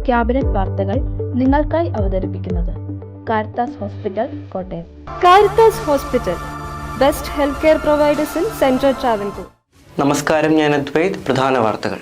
Cabinet വാർത്തകൾ നിങ്ങൾക്കായി അവതരിപ്പിക്കുന്നത് Caritas hospital Kottayam. Caritas hospital, best health care providers in central Travancore. നമസ്കാരം, ഞാൻ അദ്വൈത്. പ്രധാന വാർത്തകൾ.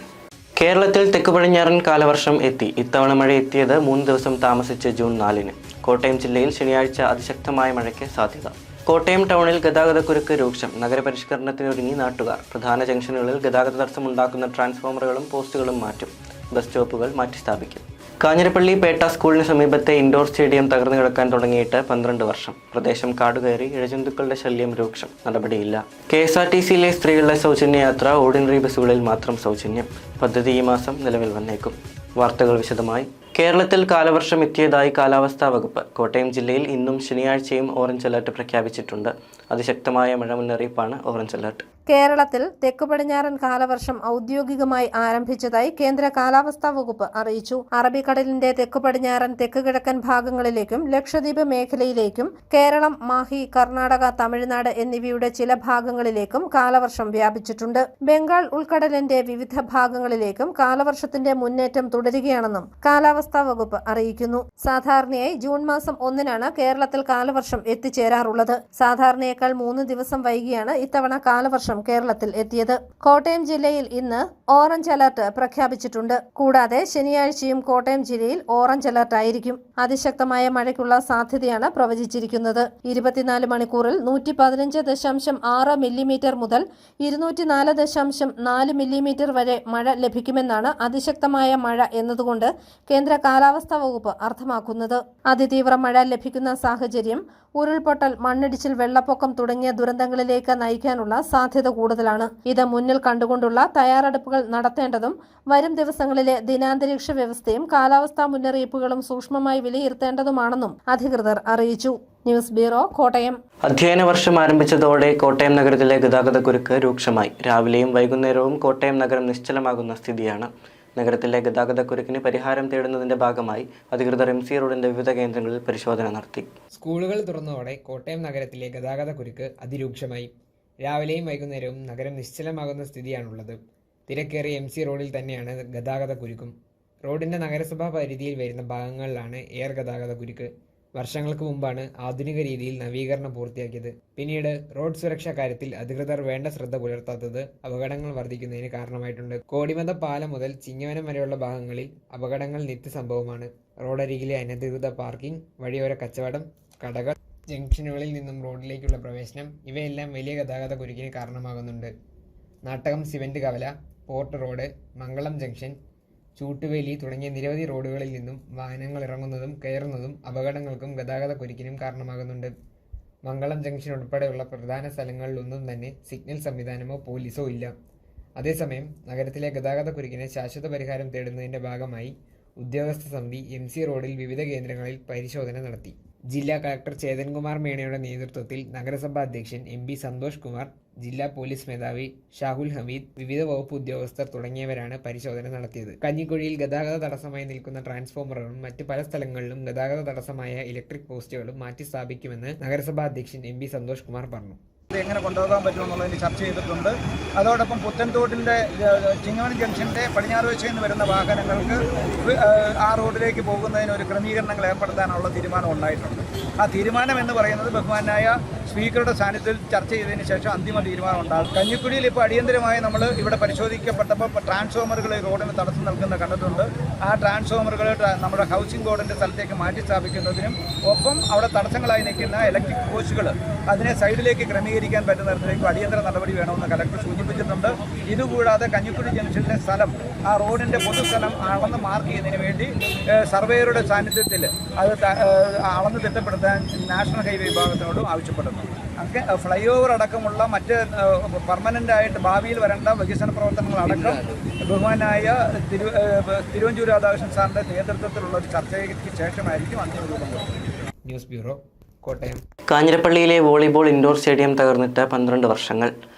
കേരളത്തിൽ തെക്ക് പടിഞ്ഞാറൻ കാലവർഷം എത്തി. ഇത്തവണ മഴ എത്തിയത് 3 ദിവസം താമസിച്ച് ജൂൺ 4-ന്. കോട്ടയം ജില്ലയിൽ ശനിയാഴ്ച അതിശക്തമായ മഴയ്ക്ക് സാധ്യത. കോട്ടയം ടൗണിൽ ഗതാഗതക്കുരുക്ക് രൂക്ഷം. നഗരപരിഷ്കരണത്തിനൊരുങ്ങി നാട്ടുകാർ. പ്രധാന ജംഗ്ഷനുകളിൽ ഗതാഗത തടസ്സമുണ്ടാക്കുന്ന ട്രാൻസ്ഫോമറുകളും പോസ്റ്റുകളും മാറ്റും. ബസ് സ്റ്റോപ്പുകൾ മാറ്റിസ്ഥാപിക്കും. കാഞ്ഞിരപ്പള്ളി പേട്ട സ്കൂളിന് സമീപത്തെ ഇൻഡോർ സ്റ്റേഡിയം തകർന്നു കിടക്കാൻ തുടങ്ങിയിട്ട് 12 വർഷം. പ്രദേശം കാടുകയറി, ഇഴജന്തുക്കളുടെ ശല്യം രൂക്ഷം. നടപടിയില്ല. KSRTCയിലെ സ്ത്രീകളുടെ സൗജന്യ യാത്ര ഓർഡിനറി ബസ്സുകളിൽ മാത്രം സൗജന്യം. പദ്ധതി ഈ മാസം നിലവിൽ വന്നേക്കും. വാർത്തകൾ വിശദമായി. കേരളത്തിൽ കാലവർഷം എത്തിയതായി കാലാവസ്ഥാ വകുപ്പ്. കോട്ടയം ജില്ലയിൽ ഇന്നും ശനിയാഴ്ചയും ഓറഞ്ച് അലർട്ട് പ്രഖ്യാപിച്ചിട്ടുണ്ട്. അതിശക്തമായ മഴ മുന്നറിയിപ്പാണ് ഓറഞ്ച് അലർട്ട്. കേരളത്തിൽ തെക്കു പടിഞ്ഞാറൻ കാലവർഷം ഔദ്യോഗികമായി ആരംഭിച്ചതായി കേന്ദ്ര കാലാവസ്ഥാ വകുപ്പ് അറിയിച്ചു. അറബിക്കടലിന്റെ തെക്കു പടിഞ്ഞാറൻ തെക്ക് കിഴക്കൻ ഭാഗങ്ങളിലേക്കും ലക്ഷദ്വീപ് മേഖലയിലേക്കും കേരളം, മാഹി, കർണാടക, തമിഴ്നാട് എന്നിവയുടെ ചില ഭാഗങ്ങളിലേക്കും കാലവർഷം വ്യാപിച്ചിട്ടുണ്ട്. ബംഗാൾ ഉൾക്കടലിന്റെ വിവിധ ഭാഗങ്ങളിലേക്കും കാലവർഷത്തിന്റെ മുന്നേറ്റം തുടരുകയാണെന്നും കാലാവസ്ഥാ വകുപ്പ് അറിയിക്കുന്നു. സാധാരണയായി ജൂൺ മാസം 1-നാണ് കേരളത്തിൽ കാലവർഷം എത്തിച്ചേരാറുള്ളത്. സാധാരണയേക്കാൾ 3 ദിവസം വൈകിയാണ് ഇത്തവണ കാലവർഷം കേരളത്തിൽ എത്തിയത്. കോട്ടയം ജില്ലയിൽ ഇന്ന് ഓറഞ്ച് അലർട്ട് പ്രഖ്യാപിച്ചിട്ടുണ്ട്. കൂടാതെ ശനിയാഴ്ചയും കോട്ടയം ജില്ലയിൽ ഓറഞ്ച് അലർട്ട് ആയിരിക്കും. അതിശക്തമായ മഴയ്ക്കുള്ള സാധ്യതയാണ് പ്രവചിച്ചിരിക്കുന്നത്. 24 മണിക്കൂറിൽ 115.6 മില്ലിമീറ്റർ മുതൽ 204.4 മില്ലിമീറ്റർ വരെ മഴ ലഭിക്കുമെന്നാണ് അതിശക്തമായ മഴ എന്നതുകൊണ്ട് കേന്ദ്ര കാലാവസ്ഥാ വകുപ്പ് അർത്ഥമാക്കുന്നത്. അതിതീവ്ര മഴ ലഭിക്കുന്ന സാഹചര്യം ഉരുൾപൊട്ടൽ, മണ്ണിടിച്ചിൽ, വെള്ളപ്പൊക്കം തുടങ്ങിയ ദുരന്തങ്ങളിലേക്ക് നയിക്കാനുള്ള സാധ്യത കൂടുതലാണ്. ഇത് മുന്നിൽ കണ്ടുകൊണ്ടുള്ള തയ്യാറെടുപ്പുകൾ നടത്തേണ്ടതും വരും ദിവസങ്ങളിലെ ദിനാന്തരീക്ഷ വ്യവസ്ഥയും കാലാവസ്ഥാ മുന്നറിയിപ്പുകളും സൂക്ഷ്മമായി വിലയിരുത്തേണ്ടതുമാണെന്നും അധികൃതർ അറിയിച്ചു. News bureau, Kottayam. അധ്യയന വർഷം ആരംഭിച്ചതോടെ കോട്ടയം നഗരത്തിലെ ഗതാഗതക്കുരുക്ക് രൂക്ഷമായി. രാവിലെയും വൈകുന്നേരവും കോട്ടയം നഗരം നിശ്ചലമാകുന്ന സ്ഥിതിയാണ്. നഗരത്തിലെ ഗതാഗതക്കുരുക്കിന് പരിഹാരം തേടുന്നതിന്റെ ഭാഗമായി അധികൃതർ MC റോഡിന്റെ വിവിധ കേന്ദ്രങ്ങളിൽ പരിശോധന നടത്തി. സ്കൂളുകൾ തുറന്നതോടെ കോട്ടയം നഗരത്തിലെ ഗതാഗതക്കുരുക്ക് അതിരൂക്ഷമായി. രാവിലെയും വൈകുന്നേരവും നഗരം നിശ്ചലമാകുന്ന സ്ഥിതിയാണുള്ളത്. തിരക്കേറിയ MC റോഡിൽ തന്നെയാണ് ഗതാഗതക്കുരുക്കും. റോഡിന്റെ നഗരസഭാ പരിധിയിൽ വരുന്ന ഭാഗങ്ങളിലാണ് ഗതാഗതക്കുരുക്ക്. വർഷങ്ങൾക്ക് മുമ്പാണ് ആധുനിക രീതിയിൽ നവീകരണം പൂർത്തിയാക്കിയത്. പിന്നീട് റോഡ് സുരക്ഷാ കാര്യത്തിൽ അധികൃതർ വേണ്ട ശ്രദ്ധ പുലർത്താത്തത് അപകടങ്ങൾ വർദ്ധിക്കുന്നതിന് കാരണമായിട്ടുണ്ട്. കോടിമത പാലം മുതൽ ചിങ്ങവനം വരെയുള്ള ഭാഗങ്ങളിൽ അപകടങ്ങൾ നിത്യസംഭവമാണ്. റോഡരികിലെ അനധികൃത പാർക്കിംഗ്, വഴിയോര കച്ചവടം, കടകൾ, ജംഗ്ഷനുകളിൽ നിന്നും റോഡിലേക്കുള്ള പ്രവേശനം ഇവയെല്ലാം വലിയ ഗതാഗതക്കുരുക്കിന് കാരണമാകുന്നുണ്ട്. നാട്ടകം സിമന്റ് കവല, പോർട്ട് റോഡ്, മംഗളം ജംഗ്ഷൻ, ചൂട്ടുവേലി തുടങ്ങിയ നിരവധി റോഡുകളിൽ നിന്നും വാഹനങ്ങൾ ഇറങ്ങുന്നതും കയറുന്നതും അപകടങ്ങൾക്കും ഗതാഗതക്കുരുക്കിനും കാരണമാകുന്നുണ്ട്. മംഗളം ജംഗ്ഷൻ ഉൾപ്പെടെയുള്ള പ്രധാന സ്ഥലങ്ങളിലൊന്നും തന്നെ സിഗ്നൽ സംവിധാനമോ പോലീസോ ഇല്ല. അതേസമയം നഗരത്തിലെ ഗതാഗതക്കുരുക്കിന് ശാശ്വത പരിഹാരം തേടുന്നതിന്റെ ഭാഗമായി ഉദ്യോഗസ്ഥ സമിതി MC റോഡിൽ വിവിധ കേന്ദ്രങ്ങളിൽ പരിശോധന നടത്തി. ജില്ലാ കളക്ടർ ചേതൻകുമാർ മീണയുടെ നേതൃത്വത്തിൽ നഗരസഭാ അധ്യക്ഷൻ MP സന്തോഷ് കുമാർ, ജില്ലാ പോലീസ് മേധാവി ഷാഹുൽ ഹമീദ്, വിവിധ വകുപ്പ് ഉദ്യോഗസ്ഥർ തുടങ്ങിയവരാണ് പരിശോധന നടത്തിയത്. കഞ്ഞിക്കുഴിയിൽ ഗതാഗത തടസ്സമായി നിൽക്കുന്ന ട്രാൻസ്ഫോമറുകളും മറ്റ് പല സ്ഥലങ്ങളിലും ഗതാഗത തടസ്സമായ ഇലക്ട്രിക് പോസ്റ്റുകളും മാറ്റി സ്ഥാപിക്കുമെന്ന് നഗരസഭാ അധ്യക്ഷൻ MP സന്തോഷ് കുമാർ പറഞ്ഞു. എങ്ങനെ കൊണ്ടുപോകാൻ പറ്റുമെന്നുള്ളതിന് ചർച്ച ചെയ്തിട്ടുണ്ട്. അതോടൊപ്പം പുത്തൻതോട്ടിൻ്റെ ചിങ്ങവനം ജംഗ്ഷൻ്റെ പടിഞ്ഞാറ് വശയിൽ നിന്ന് വരുന്ന വാഹനങ്ങൾക്ക് ആ റോഡിലേക്ക് പോകുന്നതിന് ഒരു ക്രമീകരണങ്ങൾ ഏർപ്പെടുത്താനുള്ള തീരുമാനം ഉണ്ടായിട്ടുണ്ട്. ആ തീരുമാനം എന്ന് പറയുന്നത് ബഹുമാനായ സ്പീക്കറുടെ സാന്നിധ്യത്തിൽ ചർച്ച ചെയ്തതിന് ശേഷം അന്തിമ തീരുമാനം ഉണ്ടാകും. കഞ്ഞിക്കുഴിയിൽ ഇപ്പോൾ അടിയന്തരമായി നമ്മൾ ഇവിടെ പരിശോധിക്കപ്പെട്ടപ്പോൾ ട്രാൻസ്ഫോമറുകൾ റോഡിന് തടസ്സം നൽകുന്ന കണ്ടിട്ടുണ്ട്. ആ ട്രാൻസ്ഫോമറുകൾ നമ്മുടെ ഹൗസിംഗ് ബോർഡിൻ്റെ സ്ഥലത്തേക്ക് മാറ്റി സ്ഥാപിക്കുന്നതിനും ഒപ്പം അവിടെ തടസ്സങ്ങളായി നിൽക്കുന്ന ഇലക്ട്രിക് പോസ്റ്റുകൾ അതിനെ സൈഡിലേക്ക് ക്രമീകരിക്കാൻ പറ്റുന്ന തരത്തിലേക്ക് അടിയന്തര നടപടി വേണമെന്ന് കലക്ടർ സൂചിപ്പിച്ചിട്ടുണ്ട്. ഇതുകൂടാതെ കഞ്ഞിക്കുഴി ജംഗ്ഷനിലെ സ്ഥലം, ആ റോഡിൻ്റെ പൊതുസ്ഥലം അളന്ന് മാർക്ക് ചെയ്യുന്നതിന് വേണ്ടി സർവേയറുടെ സാന്നിധ്യത്തിൽ അത് അളന്ന് തിട്ടപ്പെടുത്താൻ നാഷണൽ ഹൈവേ വിഭാഗത്തിനോടും ആവശ്യപ്പെടുന്നു. അങ്ങനെ ഫ്ലൈ ഓവർ അടക്കമുള്ള മറ്റ് പെർമനൻ്റായിട്ട് ഭാവിയിൽ വരേണ്ട വികസന പ്രവർത്തനങ്ങളടക്കം ബഹുമാനായ തിരുവഞ്ചൂർ രാധാകൃഷ്ണൻ സാറിൻ്റെ നേതൃത്വത്തിലുള്ള ഒരു ചർച്ചയ്ക്ക് ശേഷമായിരിക്കും അന്തിമ രൂപം കൊടുക്കുന്നത്. News bureau, Kottayam. കാഞ്ഞിരപ്പള്ളിയിലെ വോളിബോൾ ഇൻഡോർ സ്റ്റേഡിയം തകർന്നിട്ട് 12 വർഷങ്ങൾ.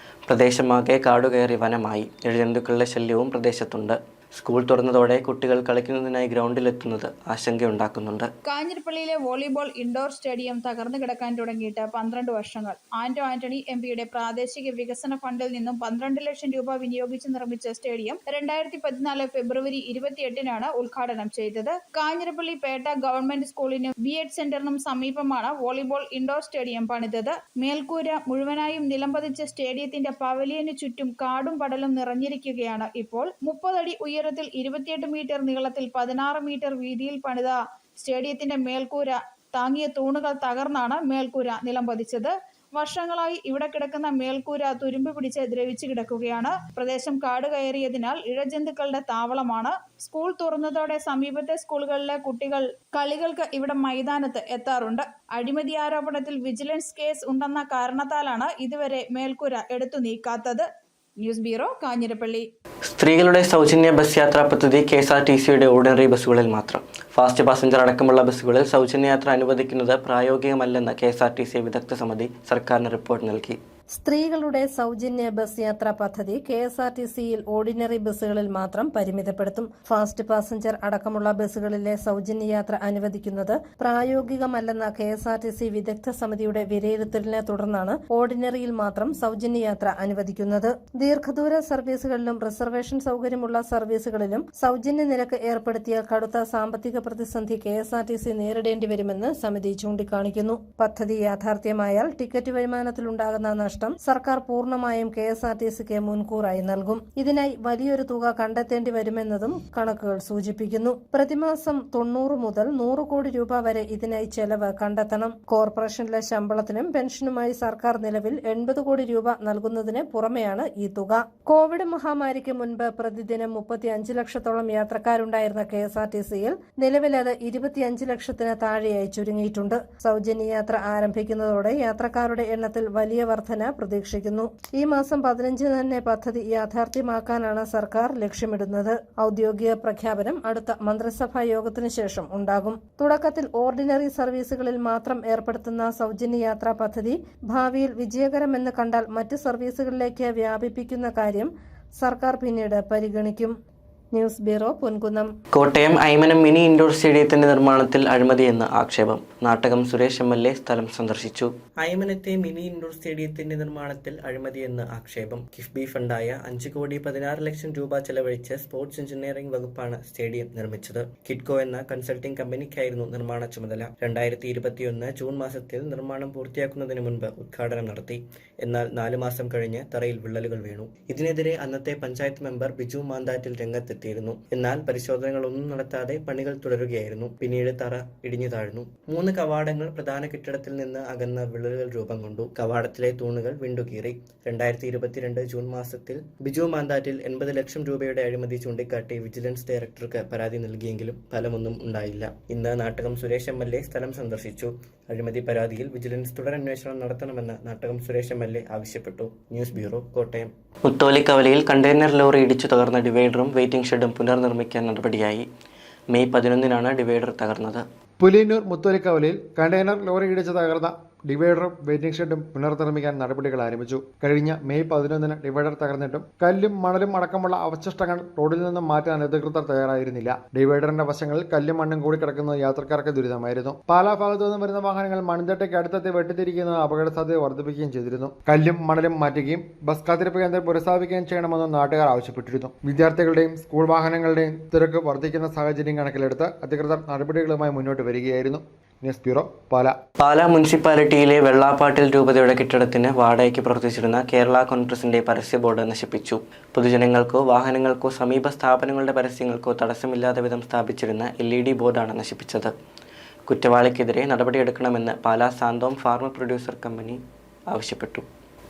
പ്രദേശമാകെ കാടുകയറി വനമായി. ഇഴജന്തുക്കളുടെ ശല്യവും പ്രദേശത്തുണ്ട്. സ്കൂൾ തുറന്നതോടെ കുട്ടികൾ കളിക്കുന്നതിനായി ഗ്രൗണ്ടിലെത്തുന്നത് ആശങ്കയുണ്ടാക്കുന്നുണ്ട്. കാഞ്ഞിരപ്പള്ളിയിലെ വോളിബോൾ ഇൻഡോർ സ്റ്റേഡിയം തകർന്നു കിടക്കാൻ തുടങ്ങിയിട്ട് 12 വർഷങ്ങൾ. ആന്റണി എംപിയുടെ പ്രാദേശിക വികസന ഫണ്ടിൽ നിന്നും 12 ലക്ഷം രൂപ വിനിയോഗിച്ച് നിർമ്മിച്ച സ്റ്റേഡിയം 2014 ഫെബ്രുവരി 28-നാണ് ഉദ്ഘാടനം ചെയ്തത്. കാഞ്ഞിരപ്പള്ളി പേട്ട ഗവൺമെന്റ് സ്കൂളിനും BEd സെന്ററിനും സമീപമാണ് വോളിബോൾ ഇൻഡോർ സ്റ്റേഡിയം പണിതത്. മേൽക്കൂര മുഴുവനായും നിലംപതിച്ച സ്റ്റേഡിയത്തിന്റെ പവലിയന് ചുറ്റും കാടും പടലും നിറഞ്ഞിരിക്കുകയാണ് ഇപ്പോൾ. 30 അടി ഉയരത്തിൽ 28 മീറ്റർ നീളത്തിൽ 16 മീറ്റർ വീതിയിൽ പണിത സ്റ്റേഡിയത്തിന്റെ മേൽക്കൂര താങ്ങിയ തൂണുകൾ തകർന്നാണ് മേൽക്കൂര നിലംപതിച്ചത്. വർഷങ്ങളായി ഇവിടെ കിടക്കുന്ന മേൽക്കൂര തുരുമ്പ് പിടിച്ച് ദ്രവിച്ചു കിടക്കുകയാണ്. പ്രദേശം കാട് കയറിയതിനാൽ ഇഴജന്തുക്കളുടെ താവളമാണ്. സ്കൂൾ തുറന്നതോടെ സമീപത്തെ സ്കൂളുകളിലെ കുട്ടികൾ കളികൾക്ക് ഇവിടെ മൈതാനത്ത് എത്താറുണ്ട്. അഴിമതി ആരോപണത്തിൽ വിജിലൻസ് കേസ് ഉണ്ടെന്ന കാരണത്താലാണ് ഇതുവരെ മേൽക്കൂര എടുത്തു നീക്കാത്തത്. News bureau, Kanjirappally. സ്ത്രീകളുടെ സൗജന്യ ബസ് യാത്രാ പദ്ധതി KSRTCയുടെ ഓർഡിനറി ബസ്സുകളിൽ മാത്രം. ഫാസ്റ്റ് പാസഞ്ചർ അടക്കമുള്ള ബസ്സുകളിൽ സൗജന്യ യാത്ര അനുവദിക്കുന്നത് പ്രായോഗികമല്ലെന്ന് KSRTC വിദഗ്ധ സമിതി സർക്കാരിന് റിപ്പോർട്ട് നൽകി. സ്ത്രീകളുടെ സൗജന്യ ബസ് യാത്രാ പദ്ധതി KSRTCയിൽ ഓർഡിനറി ബസ്സുകളിൽ മാത്രം പരിമിതപ്പെടുത്തും. ഫാസ്റ്റ് പാസഞ്ചർ അടക്കമുള്ള ബസ്സുകളിലെ സൗജന്യ യാത്ര അനുവദിക്കുന്നത് പ്രായോഗികമല്ലെന്ന KSRTC വിദഗ്ധ സമിതിയുടെ വിലയിരുത്തലിനെ തുടർന്നാണ് ഓർഡിനറിയിൽ മാത്രം സൗജന്യ യാത്ര അനുവദിക്കുന്നത്. ദീർഘദൂര സർവീസുകളിലും റിസർവേഷൻ സൗകര്യമുള്ള സർവീസുകളിലും സൗജന്യ നിരക്ക് ഏർപ്പെടുത്തിയ കടുത്ത സാമ്പത്തിക പ്രതിസന്ധി KSRTC നേരിടേണ്ടി വരുമെന്ന് സമിതി ചൂണ്ടിക്കാണിക്കുന്നു. പദ്ധതി യാഥാർത്ഥ്യമായാൽ ടിക്കറ്റ് വരുമാനത്തിലുണ്ടാകുന്ന നഷ്ടം സർക്കാർ പൂർണ്ണമായും KSRTCക്ക് മുൻകൂറായി നൽകും. ഇതിനായി വലിയൊരു തുക കണ്ടെത്തേണ്ടി വരുമെന്നതും കണക്കുകൾ സൂചിപ്പിക്കുന്നു. പ്രതിമാസം 90 മുതൽ 100 കോടി രൂപ വരെ ഇതിനായി ചെലവ് കണ്ടെത്തണം. കോർപ്പറേഷനിലെ ശമ്പളത്തിനും പെൻഷനുമായി സർക്കാർ നിലവിൽ 80 കോടി രൂപ നൽകുന്നതിന് പുറമെയാണ് ഈ തുക. കോവിഡ് മഹാമാരിക്ക് മുൻപ് പ്രതിദിനം 35 ലക്ഷത്തോളം യാത്രക്കാരുണ്ടായിരുന്ന KSRTCയിൽ നിലവിൽ അത് 25 ലക്ഷത്തിന് താഴെയായി ചുരുങ്ങിയിട്ടുണ്ട്. സൗജന്യ യാത്ര ആരംഭിക്കുന്നതോടെ യാത്രക്കാരുടെ എണ്ണത്തിൽ വലിയ വർധന പ്രതീക്ഷിക്കുന്നു. ഈ മാസം 15 തന്നെ പദ്ധതി യാഥാർത്ഥ്യമാക്കാനാണ് സർക്കാർ ലക്ഷ്യമിടുന്നത്. ഔദ്യോഗിക പ്രഖ്യാപനം അടുത്ത മന്ത്രിസഭാ യോഗത്തിനു ശേഷം ഉണ്ടാകും. തുടക്കത്തിൽ ഓർഡിനറി സർവീസുകളിൽ മാത്രം ഏർപ്പെടുത്തുന്ന സൗജന്യ യാത്രാ പദ്ധതി ഭാവിയിൽ വിജയകരമെന്ന് കണ്ടാൽ മറ്റ് സർവീസുകളിലേക്ക് വ്യാപിപ്പിക്കുന്ന കാര്യം സർക്കാർ പിന്നീട് പരിഗണിക്കും. News bureau, Ponkunnam. Kottayam Aymanam mini indoor സ്റ്റേഡിയത്തിന്റെ നിർമ്മാണത്തിൽ അഴിമതിയെന്ന് ആക്ഷേപം. നാട്ടകം സുരേഷ് MLA സ്ഥലം സന്ദർശിച്ചു. ഐമനത്തെ മിനി ഇൻഡോർ സ്റ്റേഡിയത്തിന്റെ നിർമ്മാണത്തിൽ അഴിമതിയെന്ന് ആക്ഷേപം. കിഫ്ബി ഫണ്ടായ 5,16,00,000 രൂപ ചെലവഴിച്ച് സ്പോർട്സ് എഞ്ചിനീയറിംഗ് വകുപ്പാണ് സ്റ്റേഡിയം നിർമ്മിച്ചത്. കിഡ്കോ എന്ന കൺസൾട്ടിംഗ് കമ്പനിക്കായിരുന്നു നിർമ്മാണ ചുമതല. 2021 ജൂൺ മാസത്തിൽ നിർമ്മാണം പൂർത്തിയാക്കുന്നതിന് മുൻപ് ഉദ്ഘാടനം നടത്തി. എന്നാൽ 4 മാസം കഴിഞ്ഞ് തറയിൽ വിള്ളലുകൾ വീണു. ഇതിനെതിരെ അന്നത്തെ പഞ്ചായത്ത് മെമ്പർ ബിജു മാന്താറ്റിൽ രംഗത്ത് ിരുന്നു. എന്നാൽ പരിശോധനകളൊന്നും നടത്താതെ പണികൾ തുടരുകയായിരുന്നു. പിന്നീട് തറ ഇടിഞ്ഞു താഴ്ന്നു. 3 കവാടങ്ങൾ പ്രധാന കെട്ടിടത്തിൽ നിന്ന് അകന്ന വിള്ളലുകൾ രൂപം കൊണ്ടു. കവാടത്തിലെ തൂണുകൾ വിണ്ടുകീറി. 2022 ജൂൺ മാസത്തിൽ ബിജു മാന്താറ്റിൽ 80 ലക്ഷം രൂപയുടെ അഴിമതി ചൂണ്ടിക്കാട്ടി വിജിലൻസ് ഡയറക്ടർക്ക് പരാതി നൽകിയെങ്കിലും ഫലമൊന്നും ഉണ്ടായില്ല. ഇന്ന് നാട്ടകം സുരേഷ് MLA സ്ഥലം സന്ദർശിച്ചു. അഴിമതി പരാതിയിൽ വിജിലൻസ് തുടരന്വേഷണം നടത്തണമെന്ന് നാട്ടകം സുരേഷ് MLA ആവശ്യപ്പെട്ടു. News bureau, Kottayam. മുത്തോലിക്കവലയിൽ കണ്ടെയ്നർ ലോറി ഇടിച്ചു തകർന്ന ഡിവൈഡറും വെയിറ്റിംഗ് ഷെഡും പുനർനിർമ്മിക്കാൻ നടപടിയായി. മെയ് 11-നാണ് ഡിവൈഡർ തകർന്നത്. പുലിയന്നൂർ മുത്തോലിക്കവലയിൽ കണ്ടെയ്നർ ലോറി ഇടിച്ച് തകർന്ന ഡിവൈഡറും വെയിറ്റിംഗ് ഷെഡും പുനർനിർമ്മിക്കാൻ നടപടികൾ ആരംഭിച്ചു. കഴിഞ്ഞ മെയ് 11-ന് ഡിവൈഡർ തകർന്നിട്ടും കല്ലും മണലും അടക്കമുള്ള അവശിഷ്ടങ്ങൾ റോഡിൽ നിന്നും മാറ്റാൻ അധികൃതർ തയ്യാറായിരുന്നില്ല. ഡിവൈഡറിന്റെ വശങ്ങളിൽ കല്ലും മണ്ണും കൂടി കിടക്കുന്നത് യാത്രക്കാർക്ക് ദുരിതമായിരുന്നു. പാലാ ഭാഗത്തു നിന്നും വരുന്ന വാഹനങ്ങൾ മൺതിട്ടയ്ക്ക് അടുത്തെത്തി വെട്ടിത്തിരിക്കുന്നത് അപകട സാധ്യത വർദ്ധിപ്പിക്കുകയും ചെയ്തിരുന്നു. കല്ലും മണലും മാറ്റുകയും ബസ് കാത്തിരിപ്പ് കേന്ദ്രം പുനഃസ്ഥാപിക്കുകയും ചെയ്യണമെന്ന് നാട്ടുകാർ ആവശ്യപ്പെട്ടിരുന്നു. വിദ്യാർത്ഥികളുടെയും സ്കൂൾ വാഹനങ്ങളുടെയും തിരക്ക് വർദ്ധിക്കുന്ന സാഹചര്യം കണക്കിലെടുത്ത് അധികൃതർ നടപടികളുമായി മുന്നോട്ട് വരികയായിരുന്നു. News bureau, Pala. പാലാ മുനിസിപ്പാലിറ്റിയിലെ വെള്ളാപ്പാട്ടിൽ രൂപതയുടെ കെട്ടിടത്തിന് വാടകയ്ക്ക് പ്രവർത്തിച്ചിരുന്ന കേരള കോൺഗ്രസിന്റെ പരസ്യ ബോർഡ് നശിപ്പിച്ചു. പൊതുജനങ്ങൾക്കോ വാഹനങ്ങൾക്കോ സമീപ സ്ഥാപനങ്ങളുടെ പരസ്യങ്ങൾക്കോ തടസ്സമില്ലാത്ത വിധം സ്ഥാപിച്ചിരുന്ന LED ബോർഡാണ് നശിപ്പിച്ചത്. കുറ്റവാളിക്കെതിരെ നടപടിയെടുക്കണമെന്ന് Pala Santhome farmer producer company ആവശ്യപ്പെട്ടു.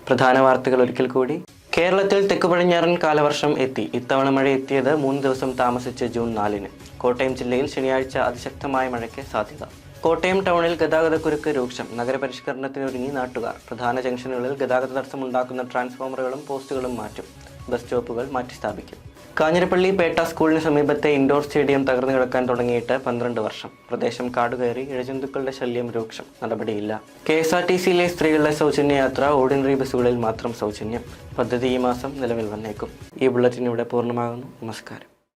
പ്രധാന വാർത്തകൾ ഒരിക്കൽ കൂടി. കേരളത്തിൽ തെക്ക് പടിഞ്ഞാറൻ കാലവർഷം എത്തി. ഇത്തവണ മഴ എത്തിയത് 3 ദിവസം താമസിച്ച് ജൂൺ 4-ന്. കോട്ടയം ജില്ലയിൽ ശനിയാഴ്ച അതിശക്തമായ മഴയ്ക്ക് സാധ്യത. കോട്ടയം ടൗണിൽ ഗതാഗതക്കുരുക്ക് രൂക്ഷം. നഗരപരിഷ്കരണത്തിനൊരുങ്ങി നാട്ടുകാർ. പ്രധാന ജംഗ്ഷനുകളിൽ ഗതാഗത തടസ്സമുണ്ടാക്കുന്ന ട്രാൻസ്ഫോമറുകളും പോസ്റ്റുകളും മാറ്റും. ബസ് സ്റ്റോപ്പുകൾ മാറ്റിസ്ഥാപിക്കും. കാഞ്ഞിരപ്പള്ളി പേട്ട സ്കൂളിന് സമീപത്തെ ഇൻഡോർ സ്റ്റേഡിയം തകർന്നു കിടക്കാൻ തുടങ്ങിയിട്ട് 12 വർഷം. പ്രദേശം കാടുകയറി ഇഴജന്തുക്കളുടെ ശല്യം രൂക്ഷം. നടപടിയില്ല. KSRTCയിലെ സ്ത്രീകളുടെ സൗജന്യ യാത്ര ഓർഡിനറി ബസ്സുകളിൽ മാത്രം സൗജന്യം. പദ്ധതി ഈ മാസം നിലവിൽ വന്നേക്കും. ഈ ബുള്ളറ്റിൻ ഇവിടെ പൂർണ്ണമാകുന്നു. നമസ്കാരം.